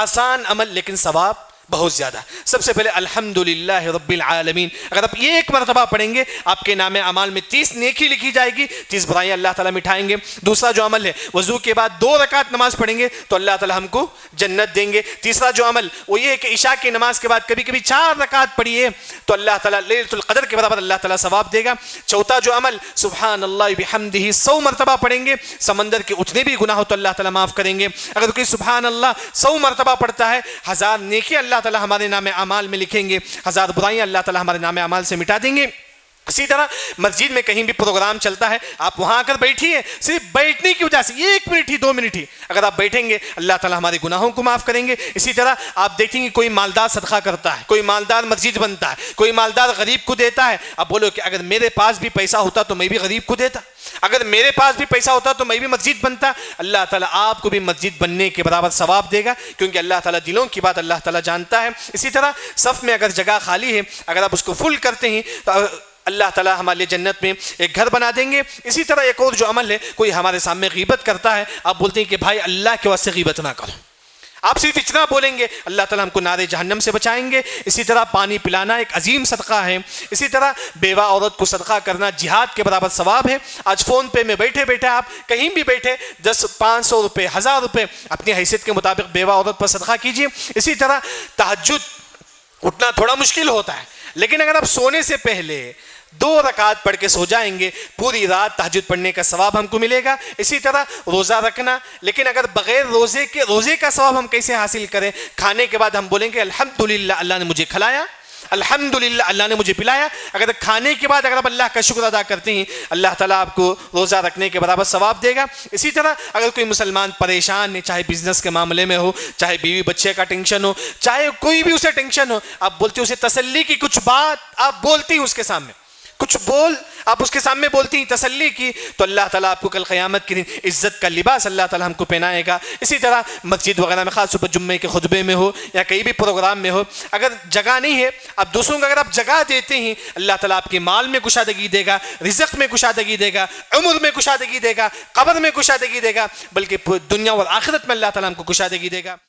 آسان عمل لیکن ثواب بہت زیادہ. سب سے پہلے الحمدللہ رب العالمین، اگر آپ یہ ایک مرتبہ پڑھیں گے آپ کے نام اعمال میں 30 نیکی لکھی جائے گی، 30 برائیاں اللہ تعالیٰ مٹھائیں گے. دوسرا جو عمل ہے وضو کے بعد 2 رکعت نماز پڑھیں گے تو اللہ تعالیٰ ہم کو جنت دیں گے. تیسرا جو عمل وہ یہ ہے کہ عشاء کی نماز کے بعد کبھی کبھی 4 رکعت پڑھیے تو اللہ تعالیٰ لیلۃ القدر کے برابر اللہ تعالیٰ ثواب دے گا. چوتھا جو عمل سبحان اللہ بحمدہ 100 مرتبہ پڑھیں گے، سمندر کے اتنے بھی گناہ ہو تو اللہ تعالیٰ معاف کریں گے. اگر کوئی سبحان اللہ 100 مرتبہ پڑھتا ہے 1000 نیکی اللہ تعالیٰ ہمارے نام اعمال میں لکھیں گے، 1000 برائیاں اللہ تعالیٰ ہمارے نام اعمال سے مٹا دیں گے. اسی طرح مسجد میں کہیں بھی پروگرام چلتا ہے، آپ وہاں آ کر بیٹھیے، صرف بیٹھنے کی وجہ سے 1 منٹ ہی 2 منٹ ہی اگر آپ بیٹھیں گے اللہ تعالیٰ ہمارے گناہوں کو معاف کریں گے. اسی طرح آپ دیکھیں گے کوئی مالدار صدقہ کرتا ہے، کوئی مالدار مسجد بنتا ہے، کوئی مالدار غریب کو دیتا ہے. اب بولو کہ اگر میرے پاس بھی پیسہ ہوتا تو میں بھی غریب کو دیتا، اگر میرے پاس بھی پیسہ ہوتا تو میں بھی مسجد بنتا. اللہ تعالیٰ آپ کو بھی مسجد بننے کے برابر ثواب دے گا، کیونکہ اللہ تعالیٰ دلوں کی بات اللہ تعالیٰ جانتا ہے. اسی طرح صف میں اگر جگہ خالی ہے اگر آپ اس کو فل کرتے ہیں تو اللہ تعالیٰ ہمارے لیے جنت میں ایک گھر بنا دیں گے. اسی طرح ایک اور جو عمل ہے، کوئی ہمارے سامنے غیبت کرتا ہے، آپ بولتے ہیں کہ بھائی اللہ کے واسطے غیبت نہ کرو، آپ صرف اتنا بولیں گے اللہ تعالیٰ ہم کو نار جہنم سے بچائیں گے. اسی طرح پانی پلانا ایک عظیم صدقہ ہے. اسی طرح بیوہ عورت کو صدقہ کرنا جہاد کے برابر ثواب ہے. آج فون پے میں بیٹھے بیٹھے آپ کہیں بھی بیٹھے 10 500 روپے 1000 روپے اپنی حیثیت کے مطابق بیوہ عورت پر صدقہ کیجیے. اسی طرح تہجد اٹھنا تھوڑا مشکل ہوتا ہے، لیکن اگر آپ سونے سے پہلے 2 رکعت پڑھ کے سو جائیں گے پوری رات تہجد پڑھنے کا ثواب ہم کو ملے گا. اسی طرح روزہ رکھنا، لیکن اگر بغیر روزے کا ثواب ہم کیسے حاصل کریں؟ کھانے کے بعد ہم بولیں گے الحمدللہ اللہ نے مجھے کھلایا، الحمدللہ اللہ نے مجھے پلایا. اگر کھانے کے بعد اگر آپ اللہ کا شکر ادا کرتے ہیں اللہ تعالیٰ آپ کو روزہ رکھنے کے برابر ثواب دے گا. اسی طرح اگر کوئی مسلمان پریشان ہے، چاہے بزنس کے معاملے میں ہو، چاہے بیوی بچے کا ٹینشن ہو، چاہے کوئی بھی اسے ٹینشن ہو، آپ بولتے اسے تسلی کی کچھ بات آپ بولتی ہیں اس کے سامنے، کچھ بول آپ اس کے سامنے بولتی ہیں تسلی کی، تو اللہ تعالیٰ آپ کو کل قیامت کے دن عزت کا لباس اللہ تعالیٰ ہم کو پہنائے گا. اسی طرح مسجد وغیرہ میں خاص طور پر جمعے کے خطبے میں ہو یا کہیں بھی پروگرام میں ہو، اگر جگہ نہیں ہے آپ دوسروں کو اگر آپ جگہ دیتے ہیں اللہ تعالیٰ آپ کے مال میں کشادگی دے گا، رزق میں کشادگی دے گا، عمر میں کشادگی دے گا، قبر میں کشادگی دے گا، بلکہ دنیا اور آخرت میں اللہ تعالیٰ ہم کو کشادگی دے گا.